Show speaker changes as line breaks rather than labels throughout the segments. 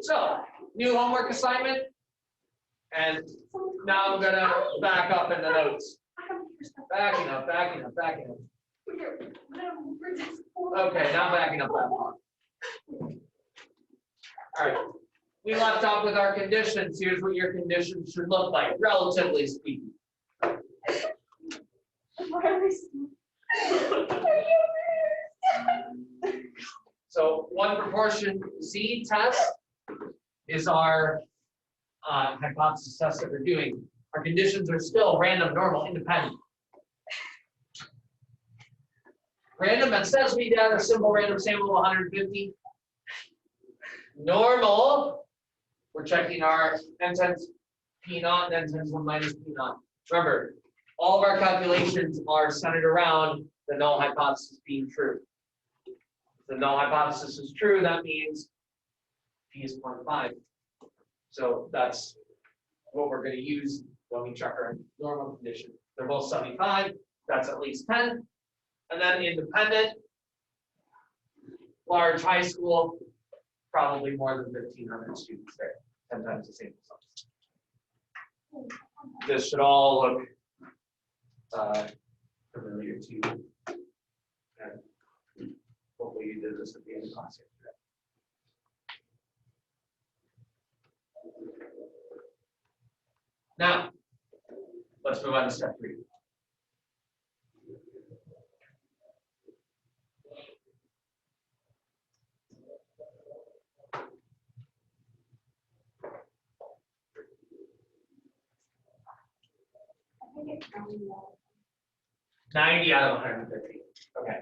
So, new homework assignment. And now I'm gonna back up in the notes. Backing up. Okay, now backing up that far. All right. We left off with our conditions. Here's what your conditions should look like, relatively speaking. So one proportion Z test is our hypothesis test that we're doing. Our conditions are still random, normal, independent. Random, and says we got a simple random sample of 150. Normal, we're checking our n times p naught and n times 1 minus p naught. Remember, all of our calculations are centered around the null hypothesis being true. If the null hypothesis is true, that means p is 0.5. So that's what we're going to use when we check our normal condition. They're both 75. That's at least 10. And then independent, large high school, probably more than 1,500 students there, 10 times the sample size. This should all look familiar to you. And hopefully you did this at the end of class yesterday. Now, let's move on to step 3.
I think it's
90 out of 150. Okay.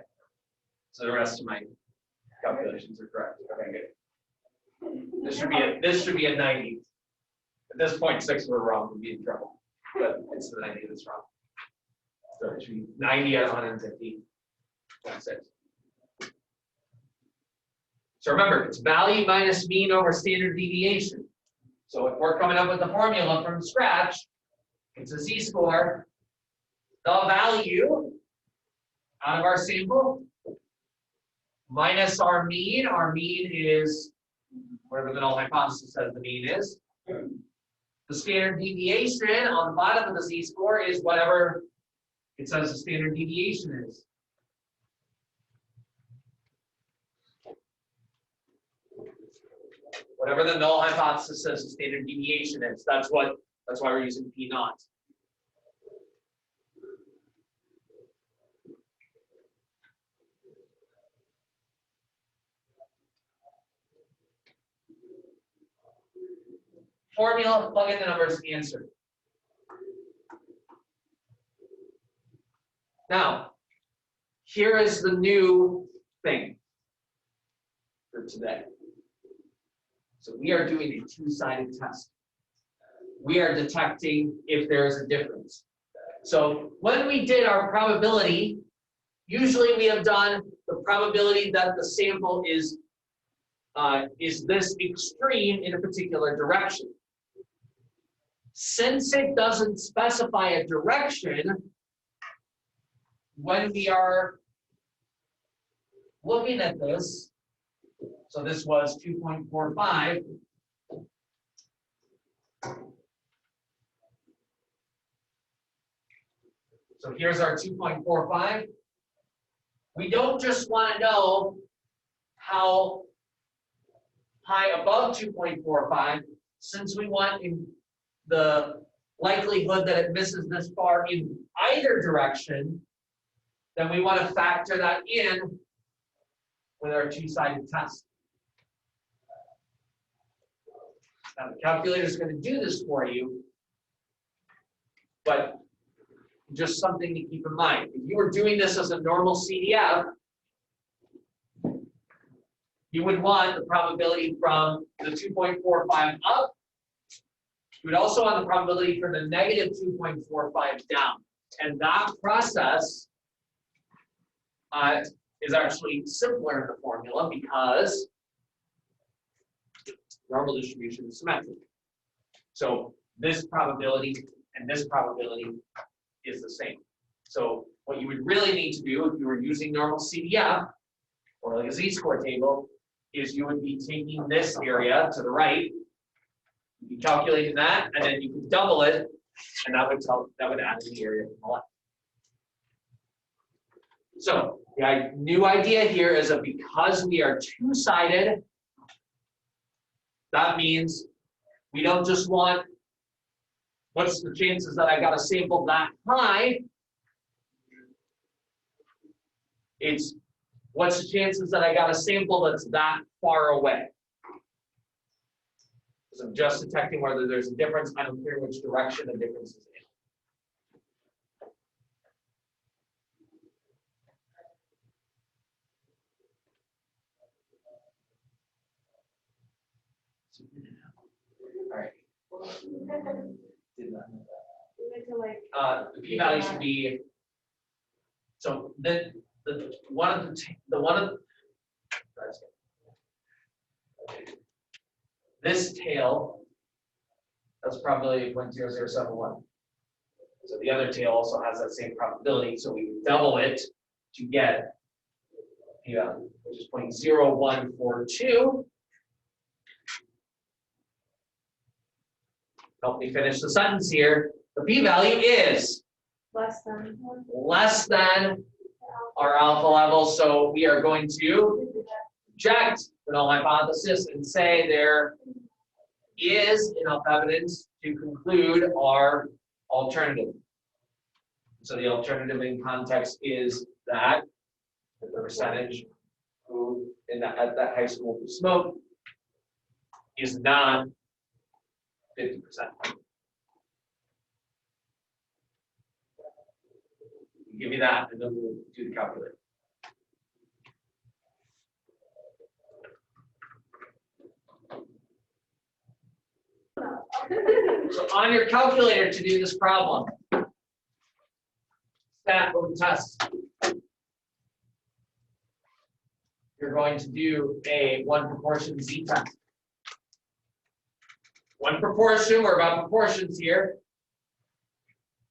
So the rest of my calculations are correct. Okay, good. This should be a 90. At this point, 6 were wrong, we'd be in trouble. But it's the 90 that's wrong. So it should be 90 out of 150. That's it. So remember, it's value minus mean over standard deviation. So if we're coming up with the formula from scratch, it's a z-score. The value out of our sample minus our mean. Our mean is whatever the null hypothesis says the mean is. The standard deviation on the bottom of the z-score is whatever it says the standard deviation is. Whatever the null hypothesis says the standard deviation is. That's why we're using p naught. Formula, plug in the numbers, answer. Now, here is the new thing for today. So we are doing a two-sided test. We are detecting if there is a difference. So when we did our probability, usually we have done the probability that the sample is this extreme in a particular direction. Since it doesn't specify a direction, when we are looking at this, so this was 2.45. So here's our 2.45. We don't just want to know how high above 2.45, since we want the likelihood that it misses this far in either direction, then we want to factor that in with our two-sided test. Now the calculator is going to do this for you, but just something to keep in mind. If you were doing this as a normal CDF, you would want the probability from the 2.45 up. You would also want the probability for the negative 2.45 down. And that process is actually simpler in the formula because normal distribution is symmetric. So this probability and this probability is the same. So what you would really need to do if you were using normal CDF or like a z-score table is you would be taking this area to the right, you'd be calculating that, and then you could double it, and that would add to the area to the left. So the new idea here is that because we are two-sided, that means we don't just want what's the chances that I got a sample that high. It's what's the chances that I got a sample that's that far away. So I'm just detecting whether there's a difference. I don't care which direction the difference is in. All right. Did not know that. The p-value should be. So then this tail, that's probability of 0.0071. So the other tail also has that same probability. So we double it to get p-value, which is 0.0142. Help me finish the sentence here. The p-value is less than our alpha level. So we are going to reject the null hypothesis and say there is enough evidence to conclude our alternative. So the alternative in context is that the percentage who at that high school who smoked is not 50%. Give me that, and then we'll do the calculator. So on your calculator to do this problem, stat or test, you're going to do a one proportion Z test. One proportion, we're about proportions here.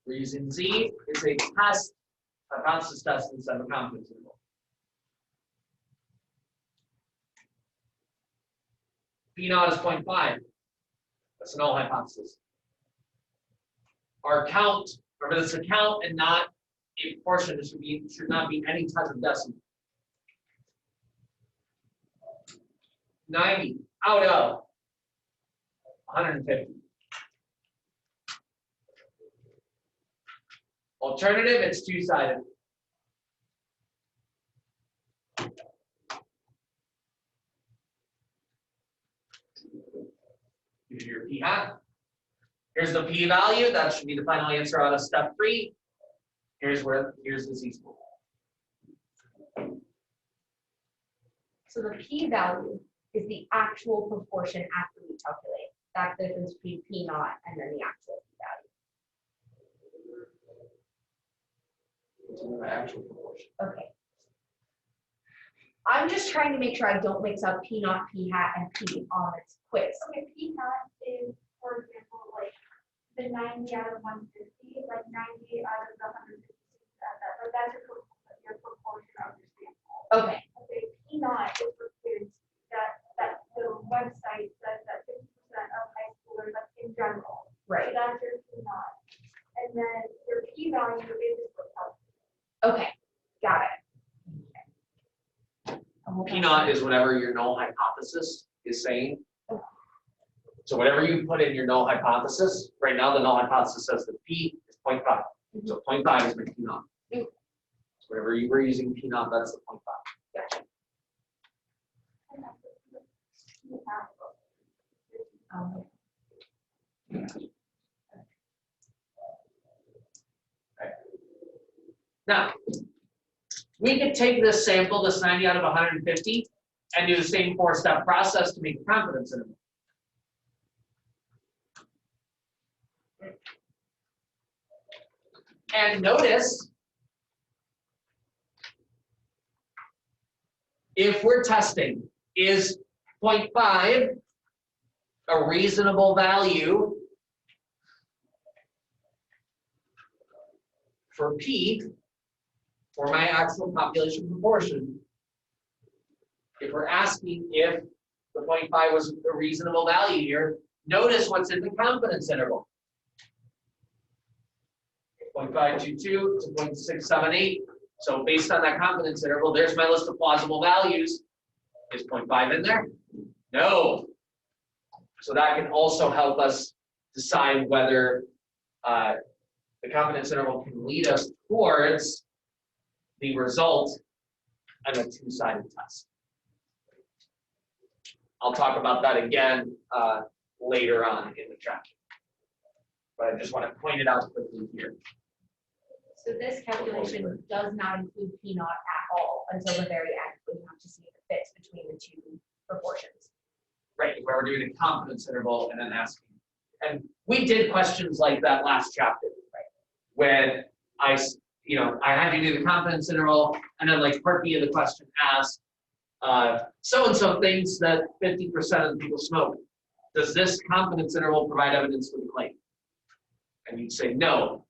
We're using Z. It's a test, hypothesis test instead of a confidence interval. P0 is 0.5. That's a null hypothesis. Our count, remember this is a count and not a proportion. This should not be any type of decimal. 90 out of 150. Alternative, it's two-sided. Here's your p hat. Here's the p-value. That should be the final answer out of step 3. Here's the z-score.
So the p-value is the actual proportion after we calculate. That's the difference between p0 and then the actual p-value.
It's the actual proportion.
Okay. I'm just trying to make sure I don't mix up p0, p hat, and p on this quiz.
Okay, p hat is, for example, like the 90 out of 150, like 90 out of the 156 at that, but that's your proportion of your sample.
Okay.
Okay, p0 is for kids that the website says that 50% of high schoolers, that's in general.
Right.
So that's your p0. And then your p-value is for health.
Okay. Got it.
P0 is whatever your null hypothesis is saying. So whatever you put in your null hypothesis, right now the null hypothesis says that P is 0.5. So 0.5 is my P0. So whenever you were using P0, that's the 0.5.
Gotcha.
Okay. Now, we could take this sample, this 90 out of 150, and do the same 4-step process to make a confidence interval. And notice, if we're testing, is 0.5 a reasonable value for P for my actual population proportion? if we're asking if the 0.5 was a reasonable value here, notice what's in the confidence interval. 0.522 to 0.678. So based on that confidence interval, there's my list of plausible values. Is 0.5 in there? No. So that can also help us decide whether the confidence interval can lead us towards the result of a two-sided test. I'll talk about that again later on in the chapter. But I just want to point it out quickly here.
So this calculation does not include P naught at all until the very end, when you have to see if it fits between the two proportions.
Right, where we're doing a confidence interval and then asking. And we did questions like that last chapter, right? When I had you do the confidence interval, and then like part B of the question asked, so-and-so thinks that 50% of the people smoke. Does this confidence interval provide evidence for the claim? And you'd say no.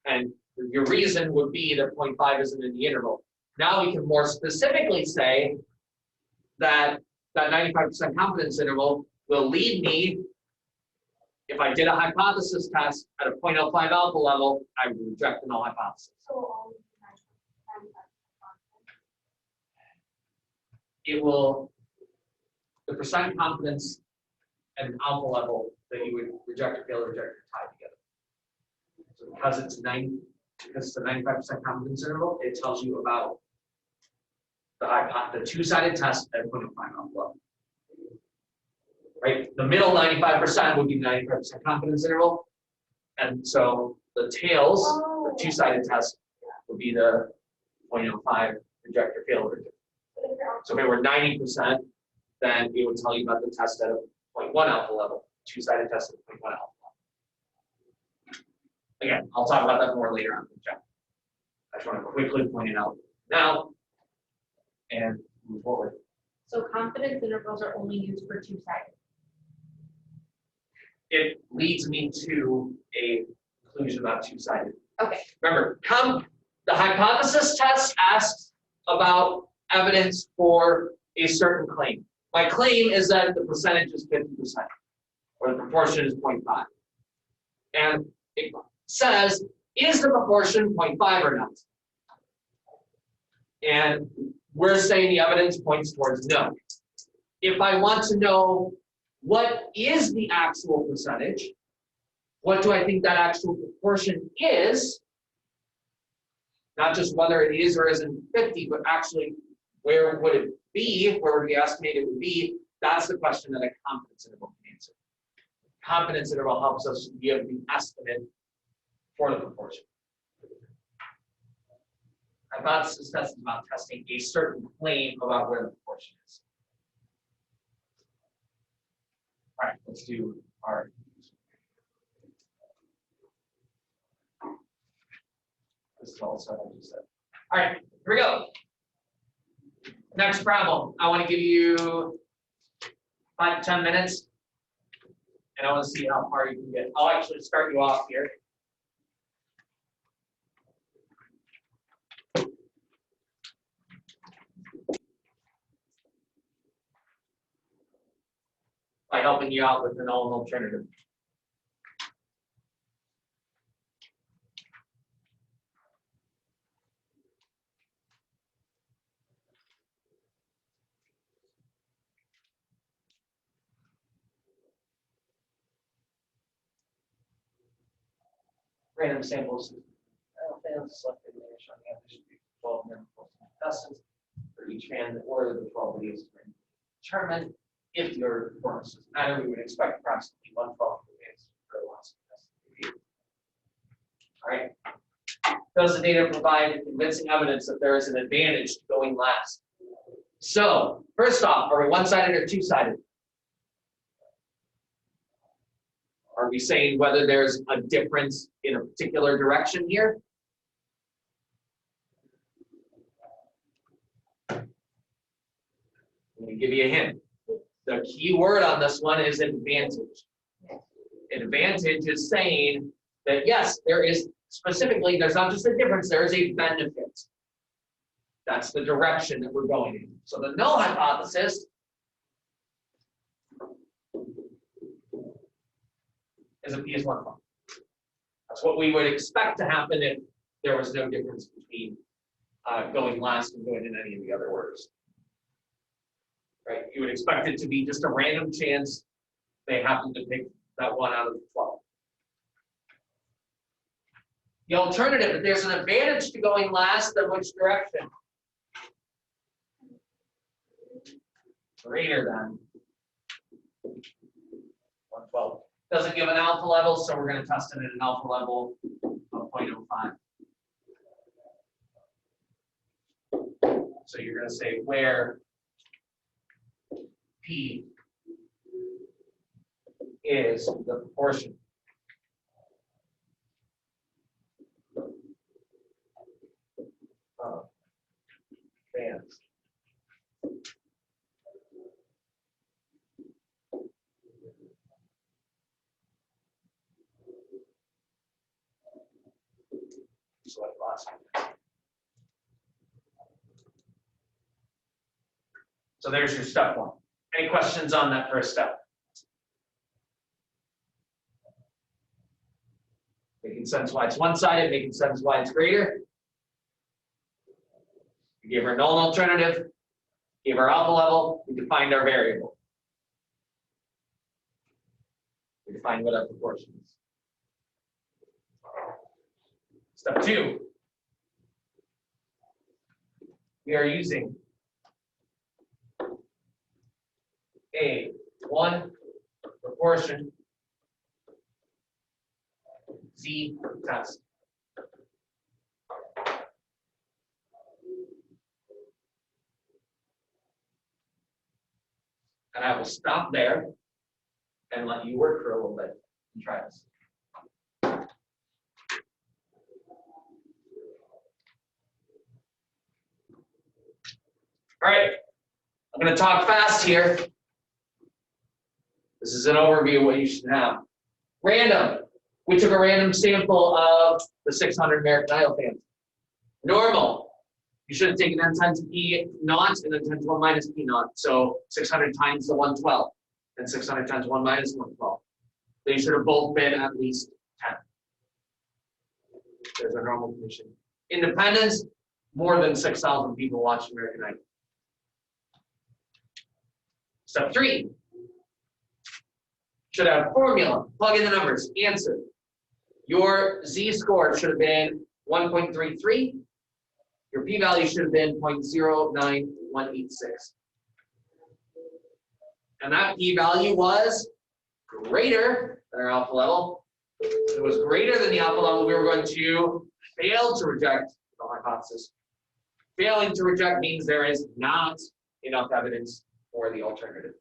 And your reason would be that 0.5 isn't in the interval. Now we can more specifically say that that 95% confidence interval will lead me, if I did a hypothesis test at a 0.05 alpha level, I would reject the null hypothesis.
So always 95%.
It will, the percent confidence and alpha level that you would reject or fail to reject are tied together. So because it's a 95% confidence interval, it tells you about the two-sided test at 0.05 alpha level. Right? The middle 95% would be 95% confidence interval. And so the tails, the two-sided test, would be the 0.05 reject or fail to reject. So if it were 90%, then it would tell you about the test at a 0.1 alpha level, two-sided test at 0.1 alpha level. Again, I'll talk about that more later on in the chapter. I just want to quickly point it out now and move forward.
So confidence intervals are only used for two-sided.
It leads me to a conclusion about two-sided.
Okay.
Remember, the hypothesis test asks about evidence for a certain claim. My claim is that the percentage is 50%, or the proportion is 0.5. And it says, is the proportion 0.5 or not? And we're saying the evidence points towards no. If I want to know what is the actual percentage, what do I think that actual proportion is, not just whether it is or isn't 50, but actually where would it be, where would we estimate it would be, that's the question that a confidence interval can answer. Confidence interval helps us give the estimate for the proportion. Hypothesis test is about testing a certain claim about where the proportion is. All right, let's do our. This is also what I just said. All right, here we go. Next problem. I want to give you 5 to 10 minutes, and I want to see how far you can get. I'll actually start you off here. By helping you out with an alternative. Random samples. Selected showing the distribution of 12 member contestants for each fan that order the 12 leads determined. If your performance doesn't matter, we would expect approximately 1/12 advance for the last contestant. All right. Does the data provide convincing evidence that there is an advantage to going last? So, first off, are we one-sided or two-sided? Are we saying whether there's a difference in a particular direction here? Let me give you a hint. The key word on this one is advantage. Advantage is saying that yes, there is specifically, there's not just a difference, there is a benefit. That's the direction that we're going in. So the null hypothesis is a P is 1 function. That's what we would expect to happen if there was no difference between going last and going in any of the other orders. Right? You would expect it to be just a random chance they happen to pick that one out of the 12. The alternative, if there's an advantage to going last, then which direction? Greater than 112. Doesn't give an alpha level, so we're going to test it at an alpha level of 0.05. So you're going to say where P is the proportion of bands. Select last one. So there's your step one. Any questions on that first step? Making sense why it's one-sided, making sense why it's greater. We gave her a null alternative, gave her alpha level, we defined our variable. We defined what our proportion is. Step two, we are using a one proportion Z test. And I will stop there and let you work for a little bit and try this. All right, I'm going to talk fast here. This is an overview of what you should have. Random. We took a random sample of the 600 American Idol fans. Normal. You should have taken n times P naught and then 10 to 1 minus P naught. So 600 times the 112 and 600 times 1 minus 112. They should have both been at least 10. There's our normal condition. Independence, more than 6,000 people watch American Idol. Step 3. Should have formula. Plug in the numbers. Answer. Your Z-score should have been 1.33. Your p-value should have been 0.09186. And that p-value was greater than our alpha level. If it was greater than the alpha level, we were going to fail to reject the hypothesis. Failing to reject means there is not enough evidence for the alternative.